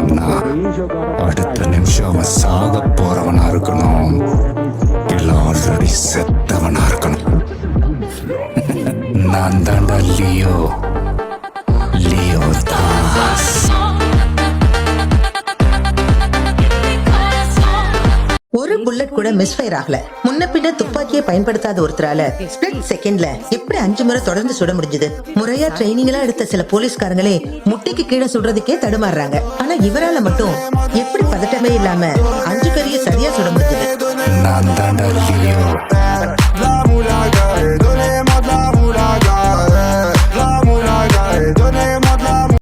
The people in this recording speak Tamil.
பண்ணா அடுத்த நிமிஷம் அவன் சாக போறவனா இருக்கணும், இல்ல ஆல்ரெடி செத்தவனா இருக்கணும். நான் தாண்டா லியோ, லியோ தாஸ். ஒரு புல்லட் கூட மிஸ்ஃபயர் ஆகல. முன்ன பின்ன துப்பாக்கியை பயன்படுத்தாத ஒருத்தரால ஸ்பிளிட் செகண்ட்ல எப்படி 5 முறை தொடர்ந்து சுட முடிஞ்சது? முறையா ட்ரைனிங் எல்லாம் எடுத்த சில போலீஸ்காரங்களே முட்டிக்கு கீழே சுடுறதுக்கே தடுமாறுறாங்க. ஆனா இவரால மட்டும் எப்படி பதட்டமே இல்லாம 5 பேரையும் சரியா சுட முடிஞ்சது? நான் தாண்டா லியோ.